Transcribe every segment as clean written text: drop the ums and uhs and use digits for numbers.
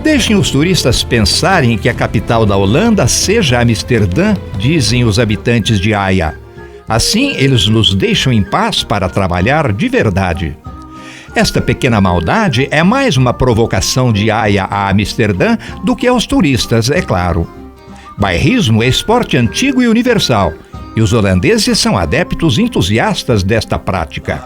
Deixem os turistas pensarem que a capital da Holanda seja Amsterdã, dizem os habitantes de Haia. Assim, eles nos deixam em paz para trabalhar de verdade. Esta pequena maldade é mais uma provocação de Haia a Amsterdã do que aos turistas, é claro. Bairrismo é esporte antigo e universal, e os holandeses são adeptos entusiastas desta prática.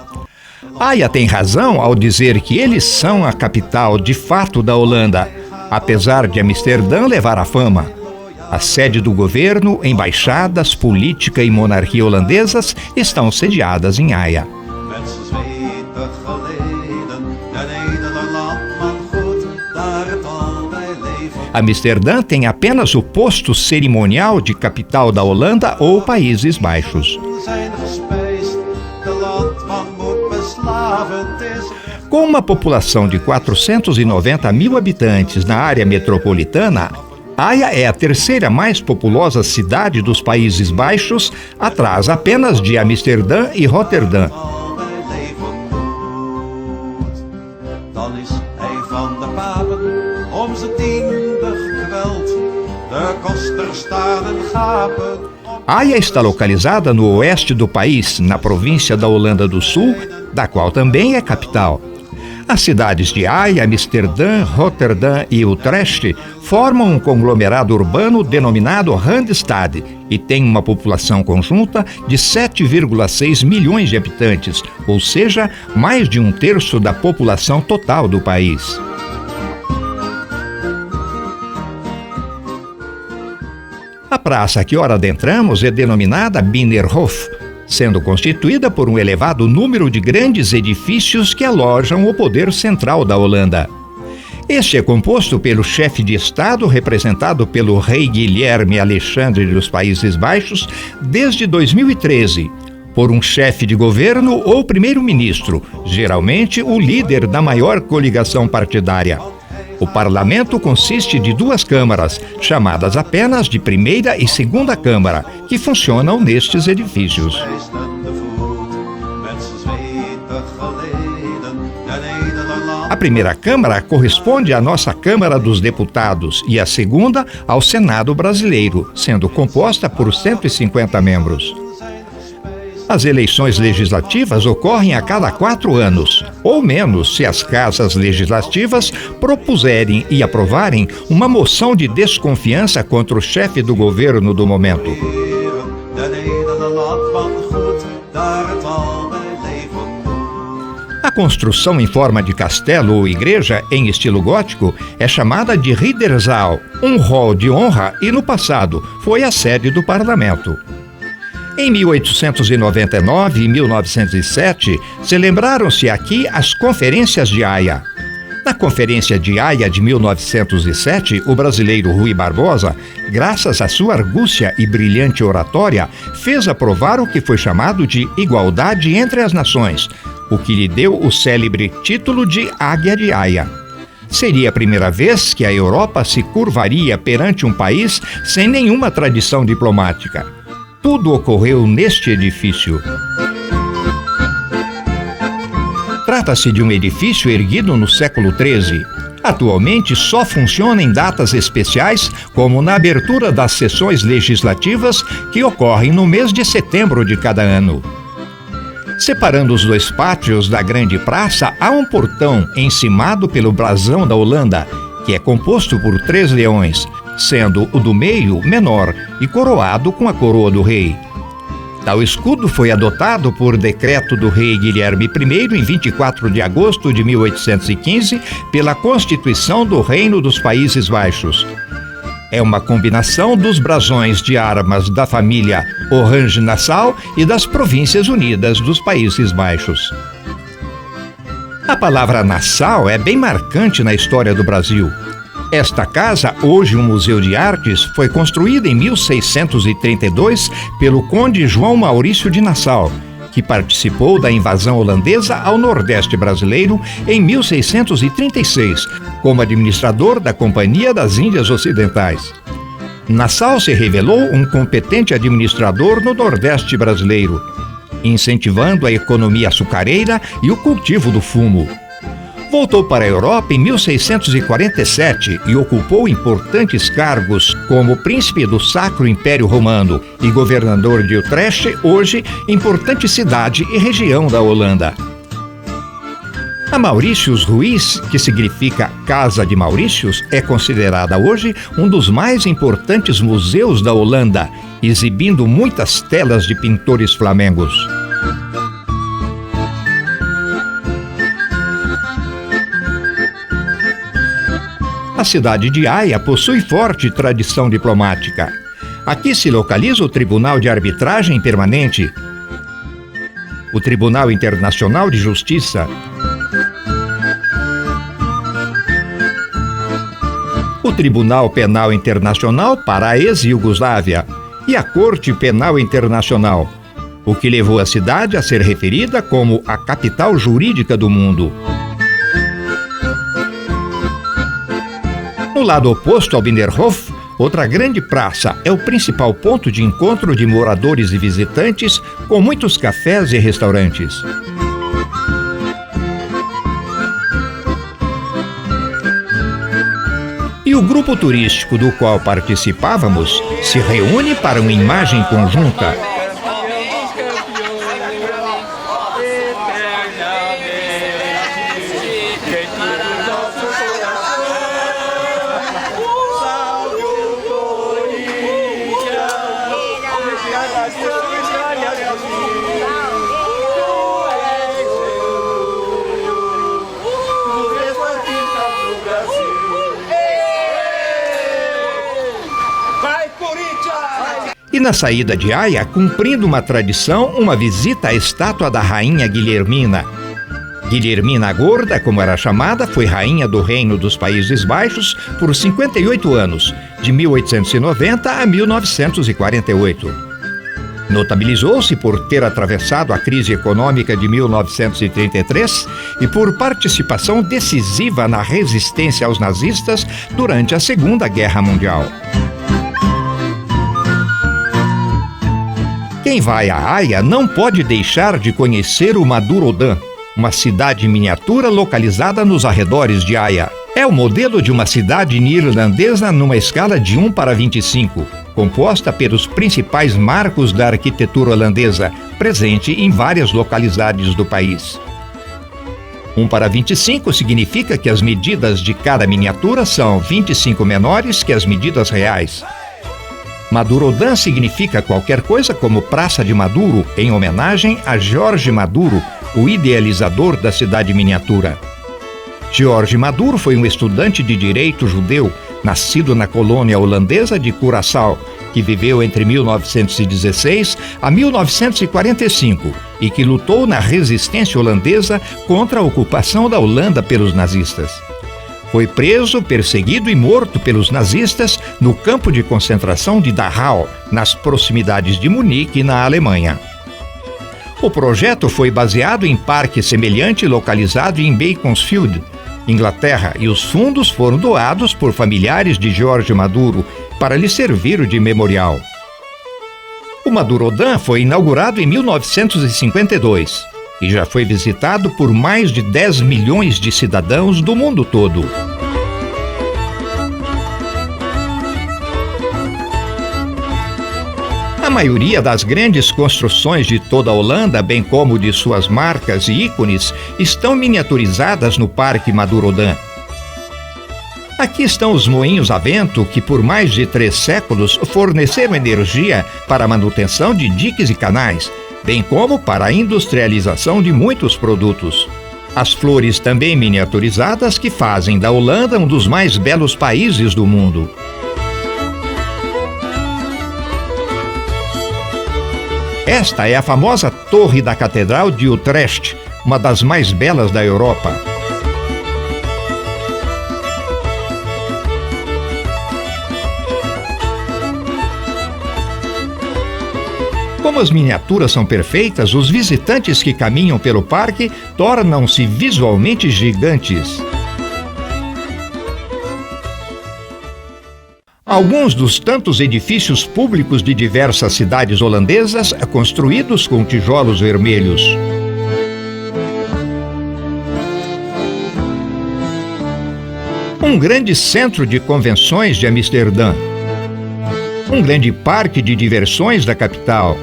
Haia tem razão ao dizer que eles são a capital de fato da Holanda, apesar de Amsterdã levar a fama. A sede do governo, embaixadas, política e monarquia holandesas estão sediadas em Haia. Amsterdã tem apenas o posto cerimonial de capital da Holanda ou Países Baixos. Com uma população de 490 mil habitantes na área metropolitana, Haia é a terceira mais populosa cidade dos Países Baixos, atrás apenas de Amsterdã e Roterdã. Haia está localizada no oeste do país, na província da Holanda do Sul, da qual também é capital. As cidades de Haia, Amsterdã, Roterdã e Utrecht formam um conglomerado urbano denominado Randstad e tem uma população conjunta de 7,6 milhões de habitantes, ou seja, mais de um terço da população total do país. A praça que ora adentramos é denominada Binnenhof, sendo constituída por um elevado número de grandes edifícios que alojam o poder central da Holanda. Este é composto pelo chefe de Estado, representado pelo rei Guilherme Alexandre dos Países Baixos, desde 2013, por um chefe de governo ou primeiro-ministro, geralmente o líder da maior coligação partidária. O parlamento consiste de duas câmaras, chamadas apenas de primeira e segunda câmara, que funcionam nestes edifícios. A primeira câmara corresponde à nossa Câmara dos Deputados e a segunda ao Senado brasileiro, sendo composta por 150 membros. As eleições legislativas ocorrem a cada 4 anos, ou menos se as casas legislativas propuserem e aprovarem uma moção de desconfiança contra o chefe do governo do momento. A construção em forma de castelo ou igreja em estilo gótico é chamada de Ridderzaal, um hall de honra e, no passado, foi a sede do parlamento. Em 1899 e 1907, celebraram-se aqui as Conferências de Haia. Na Conferência de Haia de 1907, o brasileiro Rui Barbosa, graças à sua argúcia e brilhante oratória, fez aprovar o que foi chamado de Igualdade entre as Nações, o que lhe deu o célebre título de Águia de Haia. Seria a primeira vez que a Europa se curvaria perante um país sem nenhuma tradição diplomática. Tudo ocorreu neste edifício. Trata-se de um edifício erguido no século XIII. Atualmente só funciona em datas especiais, como na abertura das sessões legislativas que ocorrem no mês de setembro de cada ano. Separando os dois pátios da grande praça, há um portão encimado pelo brasão da Holanda, que é composto por 3 leões, sendo o do meio menor e coroado com a coroa do rei. Tal escudo foi adotado por decreto do rei Guilherme I em 24 de agosto de 1815 pela Constituição do Reino dos Países Baixos. É uma combinação dos brasões de armas da família Orange-Nassau e das Províncias Unidas dos Países Baixos. A palavra Nassau é bem marcante na história do Brasil. Esta casa, hoje um museu de artes, foi construída em 1632 pelo conde João Maurício de Nassau, que participou da invasão holandesa ao Nordeste brasileiro em 1636, como administrador da Companhia das Índias Ocidentais. Nassau se revelou um competente administrador no Nordeste brasileiro, incentivando a economia açucareira e o cultivo do fumo. Voltou para a Europa em 1647 e ocupou importantes cargos como príncipe do Sacro Império Romano e governador de Utrecht, hoje importante cidade e região da Holanda. A Mauritius Ruiz, que significa Casa de Maurícios, é considerada hoje um dos mais importantes museus da Holanda, exibindo muitas telas de pintores flamengos. A cidade de Haia possui forte tradição diplomática. Aqui se localiza o Tribunal de Arbitragem Permanente, o Tribunal Internacional de Justiça, o Tribunal Penal Internacional para a ex-Iugoslávia e a Corte Penal Internacional, o que levou a cidade a ser referida como a capital jurídica do mundo. No lado oposto ao Binnenhof, outra grande praça é o principal ponto de encontro de moradores e visitantes, com muitos cafés e restaurantes. E o grupo turístico do qual participávamos se reúne para uma imagem conjunta. E na saída de Haia, cumprindo uma tradição, uma visita à estátua da rainha Guilhermina. Guilhermina a Gorda, como era chamada, foi rainha do Reino dos Países Baixos por 58 anos, de 1890 a 1948. Notabilizou-se por ter atravessado a crise econômica de 1933 e por participação decisiva na resistência aos nazistas durante a Segunda Guerra Mundial. Quem vai a Haia não pode deixar de conhecer o Madurodam, uma cidade miniatura localizada nos arredores de Haia. É o modelo de uma cidade neerlandesa numa escala de 1:25, composta pelos principais marcos da arquitetura holandesa, presente em várias localidades do país. 1:25 significa que as medidas de cada miniatura são 25 menores que as medidas reais. Madurodam significa qualquer coisa como Praça de Maduro, em homenagem a Jorge Maduro, o idealizador da cidade miniatura. Jorge Maduro foi um estudante de direito judeu, nascido na colônia holandesa de Curaçao, que viveu entre 1916 a 1945 e que lutou na resistência holandesa contra a ocupação da Holanda pelos nazistas. Foi preso, perseguido e morto pelos nazistas no campo de concentração de Dachau, nas proximidades de Munique, na Alemanha. O projeto foi baseado em parque semelhante localizado em Beaconsfield, Inglaterra, e os fundos foram doados por familiares de Jorge Maduro para lhe servir de memorial. O Madurodam foi inaugurado em 1952 e já foi visitado por mais de 10 milhões de cidadãos do mundo todo. A maioria das grandes construções de toda a Holanda, bem como de suas marcas e ícones, estão miniaturizadas no Parque Madurodam. Aqui estão os moinhos a vento que por mais de 3 séculos forneceram energia para a manutenção de diques e canais, bem como para a industrialização de muitos produtos. As flores também miniaturizadas que fazem da Holanda um dos mais belos países do mundo. Esta é a famosa Torre da Catedral de Utrecht, uma das mais belas da Europa. Como as miniaturas são perfeitas, os visitantes que caminham pelo parque tornam-se visualmente gigantes. Alguns dos tantos edifícios públicos de diversas cidades holandesas construídos com tijolos vermelhos. um grande centro de convenções de Amsterdã, um grande parque de diversões da capital,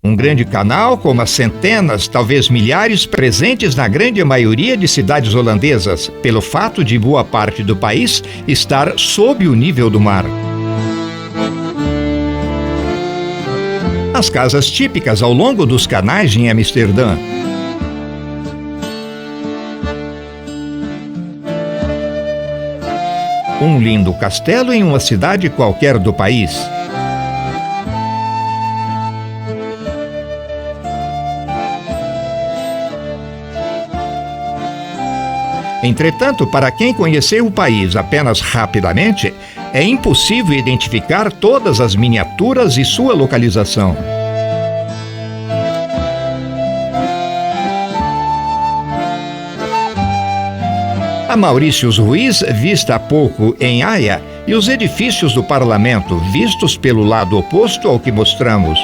um grande canal com as centenas, talvez milhares, presentes na grande maioria de cidades holandesas, pelo fato de boa parte do país estar sob o nível do mar. As casas típicas ao longo dos canais em Amsterdã. Um lindo castelo em uma cidade qualquer do país. Entretanto, para quem conheceu o país apenas rapidamente, é impossível identificar todas as miniaturas e sua localização. A Mauritius Ruiz, vista há pouco em Haia, e os edifícios do parlamento, vistos pelo lado oposto ao que mostramos.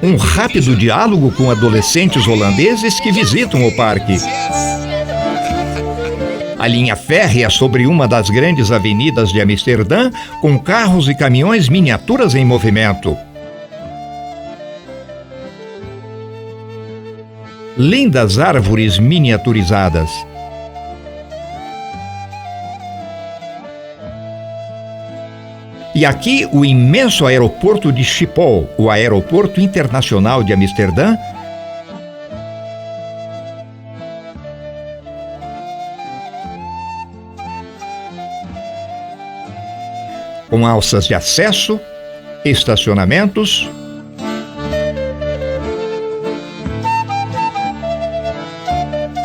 Um rápido diálogo com adolescentes holandeses que visitam o parque. A linha férrea sobre uma das grandes avenidas de Amsterdã, com carros e caminhões miniaturas em movimento. Lindas árvores miniaturizadas. E aqui o imenso aeroporto de Schiphol, o aeroporto internacional de Amsterdã, com alças de acesso, estacionamentos,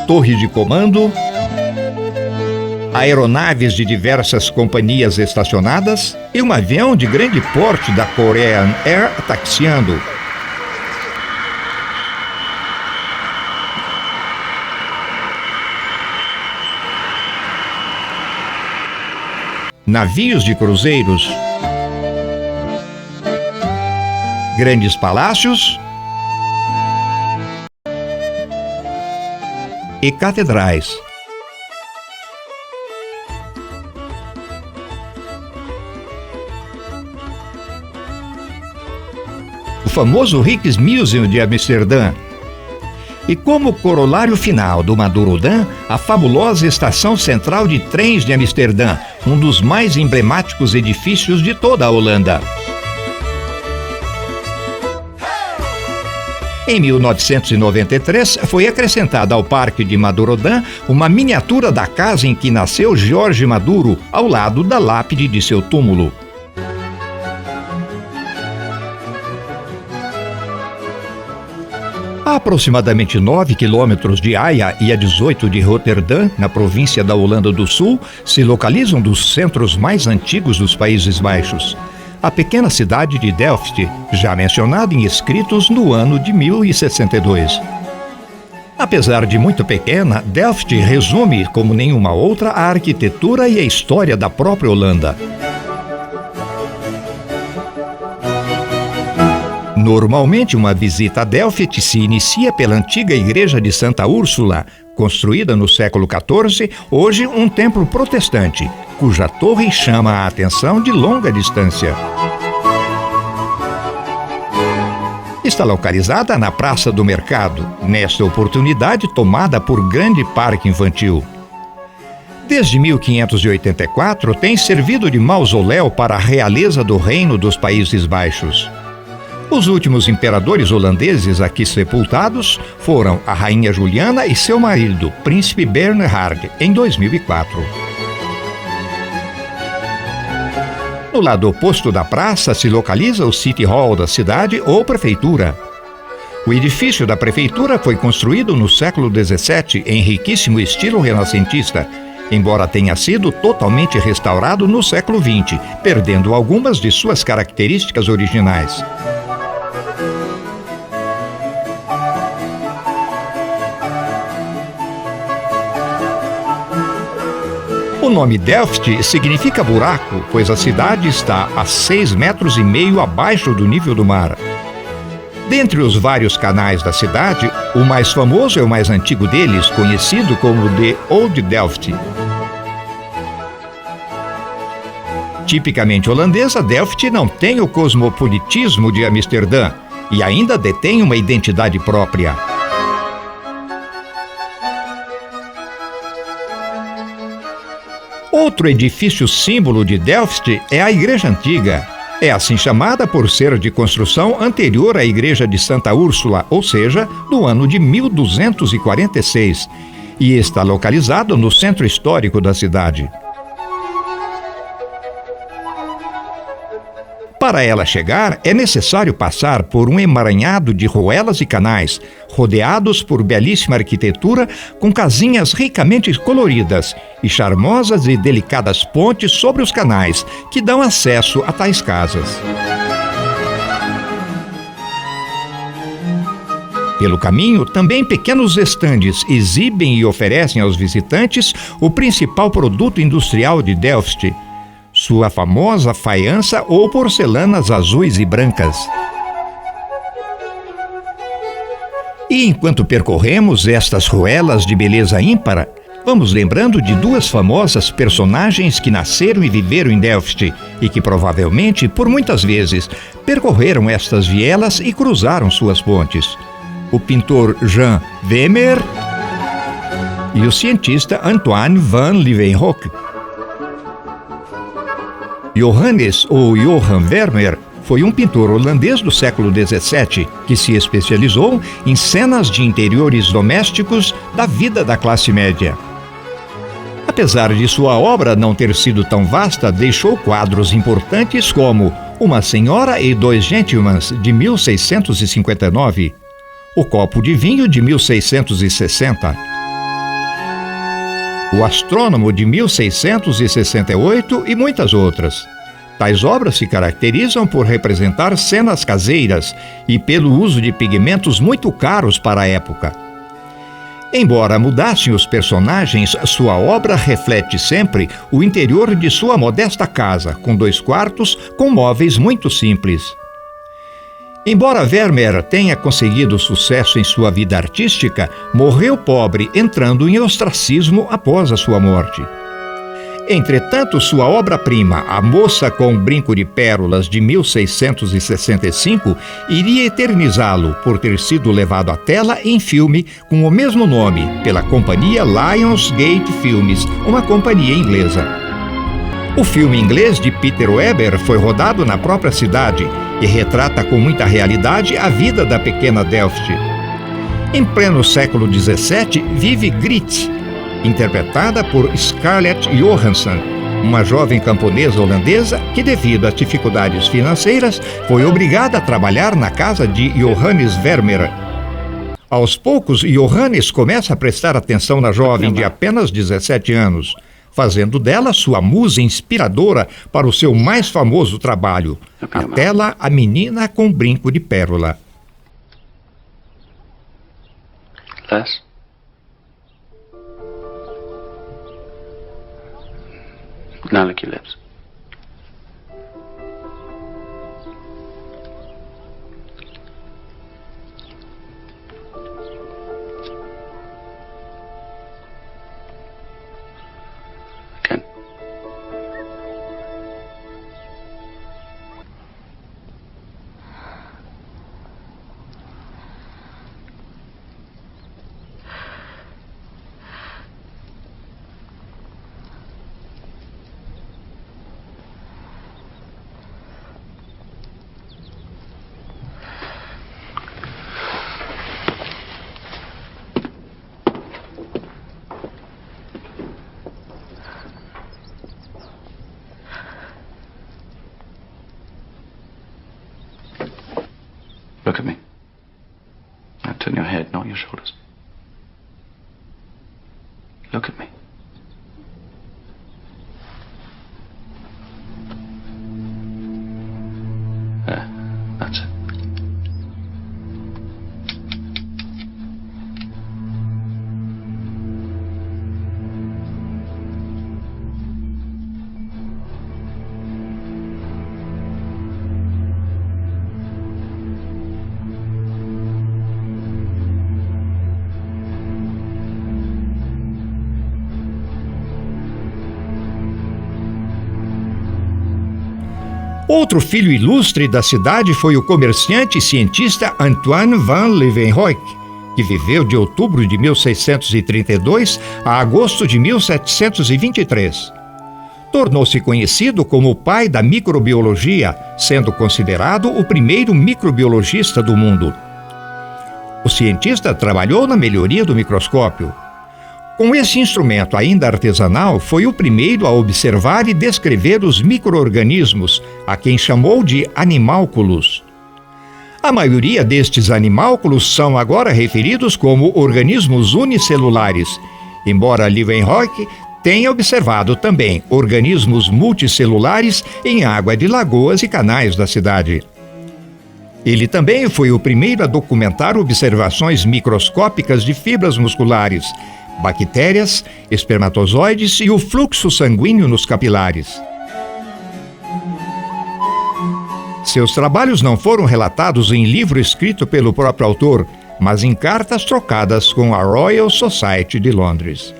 torre de comando, aeronaves de diversas companhias estacionadas e um avião de grande porte da Korean Air taxiando. Navios de cruzeiros, grandes palácios e catedrais. O famoso Rijksmuseum de Amsterdã. E como corolário final do Madurodam, a fabulosa Estação Central de Trens de Amsterdã, um dos mais emblemáticos edifícios de toda a Holanda. Em 1993, foi acrescentada ao Parque de Madurodam uma miniatura da casa em que nasceu Jorge Maduro, ao lado da lápide de seu túmulo. A aproximadamente 9 quilômetros de Haia e a 18 de Roterdã, na província da Holanda do Sul, se localiza um dos centros mais antigos dos Países Baixos. A pequena cidade de Delft, já mencionada em escritos no ano de 1062. Apesar de muito pequena, Delft resume, como nenhuma outra, a arquitetura e a história da própria Holanda. Normalmente, uma visita a Delft se inicia pela antiga igreja de Santa Úrsula, construída no século XIV, hoje um templo protestante, cuja torre chama a atenção de longa distância. Está localizada na Praça do Mercado, nesta oportunidade tomada por grande parque infantil. Desde 1584, tem servido de mausoléu para a realeza do Reino dos Países Baixos. Os últimos imperadores holandeses aqui sepultados foram a Rainha Juliana e seu marido, Príncipe Bernhard, em 2004. No lado oposto da praça se localiza o City Hall da cidade ou prefeitura. O edifício da prefeitura foi construído no século XVII em riquíssimo estilo renascentista, embora tenha sido totalmente restaurado no século XX, perdendo algumas de suas características originais. O nome Delft significa buraco, pois a cidade está a 6,5 metros abaixo do nível do mar. Dentre os vários canais da cidade, o mais famoso é o mais antigo deles, conhecido como The Old Delft. Tipicamente holandesa, Delft não tem o cosmopolitismo de Amsterdã e ainda detém uma identidade própria. Outro edifício símbolo de Delft é a Igreja Antiga. É assim chamada por ser de construção anterior à Igreja de Santa Úrsula, ou seja, do ano de 1246, e está localizado no centro histórico da cidade. Para ela chegar, é necessário passar por um emaranhado de ruelas e canais, rodeados por belíssima arquitetura, com casinhas ricamente coloridas e charmosas e delicadas pontes sobre os canais, que dão acesso a tais casas. Pelo caminho, também pequenos estandes exibem e oferecem aos visitantes o principal produto industrial de Delft, sua famosa faiança ou porcelanas azuis e brancas. E enquanto percorremos estas ruelas de beleza ímpar, vamos lembrando de duas famosas personagens que nasceram e viveram em Delft e que provavelmente, por muitas vezes, percorreram estas vielas e cruzaram suas pontes: o pintor Jan Vermeer e o cientista Antoine van Leeuwenhoek. Johannes ou Johan Vermeer foi um pintor holandês do século XVII que se especializou em cenas de interiores domésticos da vida da classe média. Apesar de sua obra não ter sido tão vasta, deixou quadros importantes como Uma Senhora e Dois Gentlemans, de 1659, O Copo de Vinho, de 1660, O Astrônomo, de 1668 e muitas outras. Tais obras se caracterizam por representar cenas caseiras e pelo uso de pigmentos muito caros para a época. Embora mudassem os personagens, sua obra reflete sempre o interior de sua modesta casa, com 2 quartos, com móveis muito simples. Embora Vermeer tenha conseguido sucesso em sua vida artística, morreu pobre, entrando em ostracismo após a sua morte. Entretanto, sua obra-prima, A Moça com o Brinco de Pérolas, de 1665, iria eternizá-lo por ter sido levado à tela em filme com o mesmo nome, pela companhia Lionsgate Filmes, uma companhia inglesa. O filme inglês de Peter Weber foi rodado na própria cidade e retrata com muita realidade a vida da pequena Delft. Em pleno século XVII, vive Griet, interpretada por Scarlett Johansson, uma jovem camponesa holandesa que, devido às dificuldades financeiras, foi obrigada a trabalhar na casa de Johannes Vermeer. Aos poucos, Johannes começa a prestar atenção na jovem de apenas 17 anos, fazendo dela sua musa inspiradora para o seu mais famoso trabalho, a tela A Menina com o Brinco de Pérola. Les? Now lick your lips. Again. Look at me. Now turn your head, not your shoulders. Look at me. There, that's it. Outro filho ilustre da cidade foi o comerciante e cientista Antoine van Leeuwenhoek, que viveu de outubro de 1632 a agosto de 1723. Tornou-se conhecido como o pai da microbiologia, sendo considerado o primeiro microbiologista do mundo. O cientista trabalhou na melhoria do microscópio. Com esse instrumento ainda artesanal, foi o primeiro a observar e descrever os micro-organismos, a quem chamou de animálculos. A maioria destes animálculos são agora referidos como organismos unicelulares, embora Leeuwenhoek tenha observado também organismos multicelulares em água de lagoas e canais da cidade. Ele também foi o primeiro a documentar observações microscópicas de fibras musculares, bactérias, espermatozoides e o fluxo sanguíneo nos capilares. Seus trabalhos não foram relatados em livro escrito pelo próprio autor, mas em cartas trocadas com a Royal Society de Londres.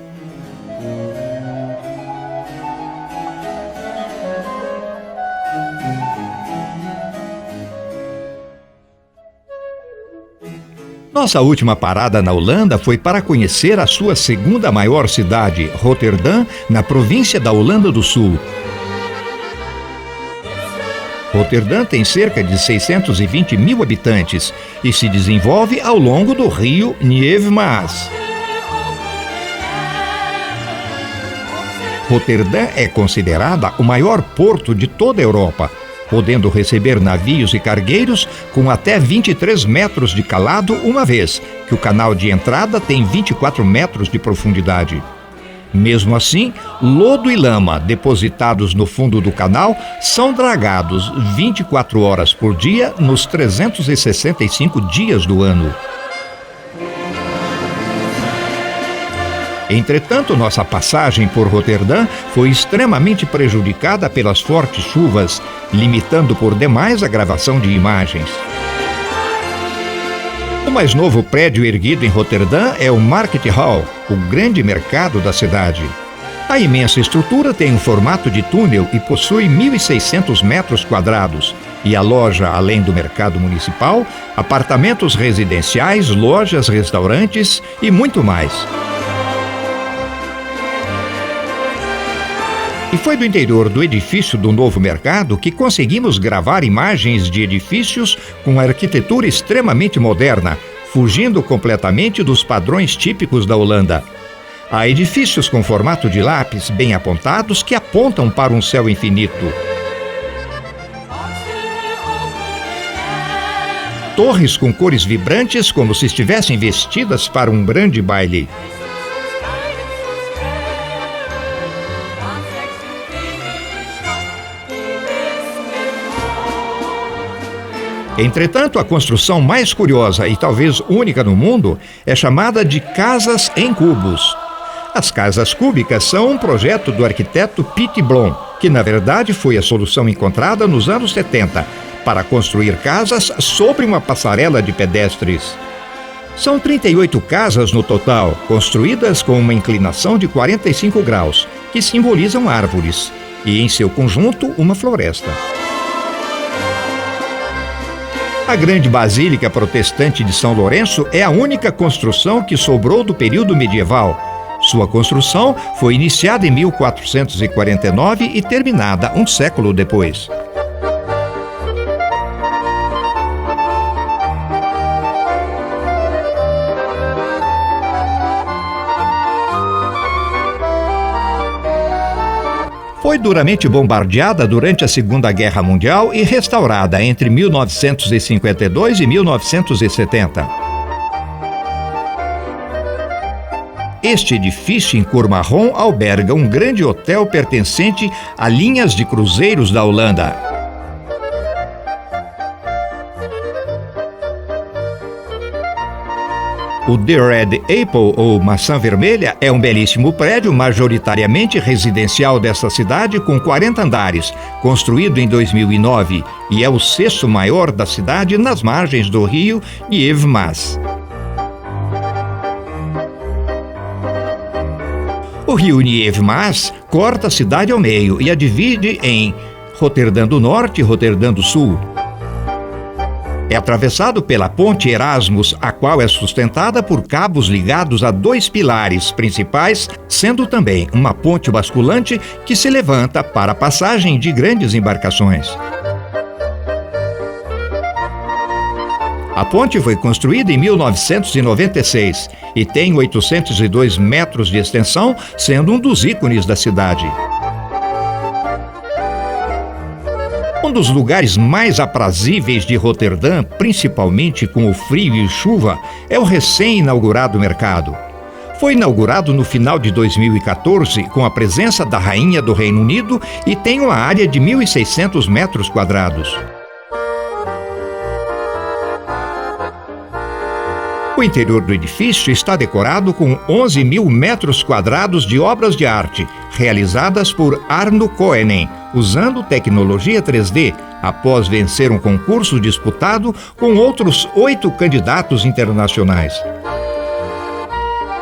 Nossa última parada na Holanda foi para conhecer a sua segunda maior cidade, Roterdã, na província da Holanda do Sul. Roterdã tem cerca de 620 mil habitantes e se desenvolve ao longo do rio Nieuwe-Maas. Roterdã é considerada o maior porto de toda a Europa, podendo receber navios e cargueiros com até 23 metros de calado uma vez que o canal de entrada tem 24 metros de profundidade. Mesmo assim, lodo e lama depositados no fundo do canal são dragados 24 horas por dia nos 365 dias do ano. Entretanto, nossa passagem por Roterdã foi extremamente prejudicada pelas fortes chuvas, limitando por demais a gravação de imagens. O mais novo prédio erguido em Roterdã é o Market Hall, o grande mercado da cidade. A imensa estrutura tem um formato de túnel e possui 1.600 metros quadrados, e aloja, além do mercado municipal, apartamentos residenciais, lojas, restaurantes e muito mais. E foi do interior do edifício do novo mercado que conseguimos gravar imagens de edifícios com arquitetura extremamente moderna, fugindo completamente dos padrões típicos da Holanda. Há edifícios com formato de lápis bem apontados que apontam para um céu infinito. Torres com cores vibrantes como se estivessem vestidas para um grande baile. Entretanto, a construção mais curiosa e talvez única no mundo é chamada de casas em cubos. As casas cúbicas são um projeto do arquiteto Piet Blom, que na verdade foi a solução encontrada nos anos 70 para construir casas sobre uma passarela de pedestres. São 38 casas no total, construídas com uma inclinação de 45 graus, que simbolizam árvores, e em seu conjunto uma floresta. A grande Basílica Protestante de São Lourenço é a única construção que sobrou do período medieval. Sua construção foi iniciada em 1449 e terminada um século depois. Foi duramente bombardeada durante a Segunda Guerra Mundial e restaurada entre 1952 e 1970. Este edifício em cor marrom alberga um grande hotel pertencente a linhas de cruzeiros da Holanda. O The Red Apple, ou Maçã Vermelha, é um belíssimo prédio majoritariamente residencial desta cidade com 40 andares, construído em 2009, e é o sexto maior da cidade nas margens do rio Nieuwe-Maas. O rio Nieuwe-Maas corta a cidade ao meio e a divide em Roterdã do Norte e Roterdã do Sul. É atravessado pela Ponte Erasmus, a qual é sustentada por cabos ligados a 2 pilares principais, sendo também uma ponte basculante que se levanta para a passagem de grandes embarcações. A ponte foi construída em 1996 e tem 802 metros de extensão, sendo um dos ícones da cidade. Um dos lugares mais aprazíveis de Roterdã, principalmente com o frio e chuva, é o recém-inaugurado mercado. Foi inaugurado no final de 2014 com a presença da Rainha do Reino Unido e tem uma área de 1.600 metros quadrados. O interior do edifício está decorado com 11.000 metros quadrados de obras de arte, realizadas por Arno Koenen, usando tecnologia 3D, após vencer um concurso disputado com outros 8 candidatos internacionais.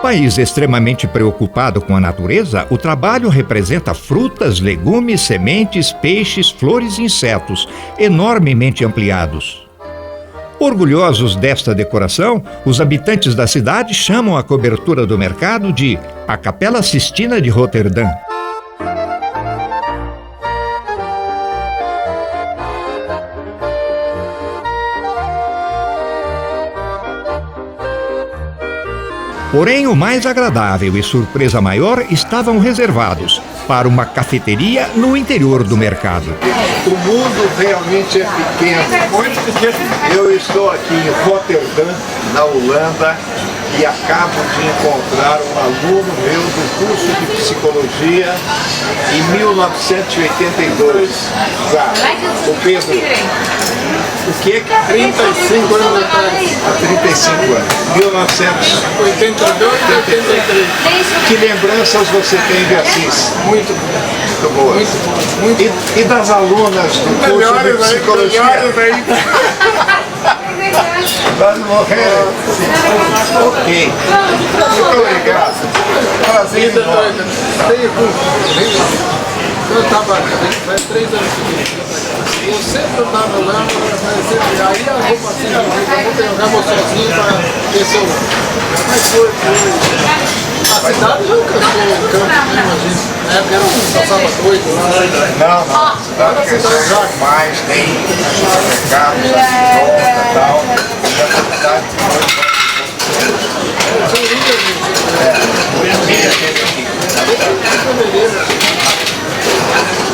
País extremamente preocupado com a natureza, o trabalho representa frutas, legumes, sementes, peixes, flores e insetos, enormemente ampliados. Orgulhosos desta decoração, os habitantes da cidade chamam a cobertura do mercado de a Capela Sistina de Roterdã. Porém, o mais agradável e surpresa maior estavam reservados para uma cafeteria no interior do mercado. O mundo realmente é pequeno, muito pequeno. Eu estou aqui em Roterdã, na Holanda, e acabo de encontrar um aluno meu do curso de psicologia em 1982. O Pedro. O que? 35 anos atrás. Há 35 anos. 1982, 83. Que lembranças você tem de Assis? Muito boas. Muito. E das alunas do curso de psicologia? Vai morrer. Ok. Muito obrigado. Prazer enorme. Eu estava, faz 3 anos que eu sempre estava lá, aí a roupa assim, eu jogava sozinho para descer o lá. Mas foi. A cidade já cresceu em campo, imagina. Na época era passava doido lá. Não, a cidade cresceu jamais, tem supermercados, e tal. E a cidade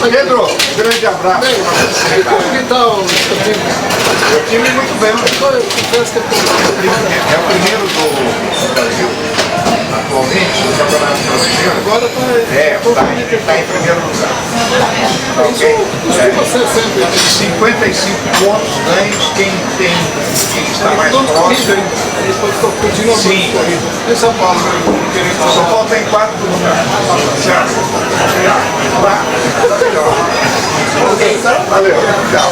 Pedro, grande abraço. Como que está o time? O time muito bem. É o primeiro do Brasil, atualmente, no Campeonato Brasileiro. Agora está em primeiro lugar. Isso costuma ser sempre. 55 pontos ganhos, quem está mais próximo. Continua Sim. E São Paulo? São Paulo está em 4º lugar. Certo? Tá melhor. Valeu. Tchau.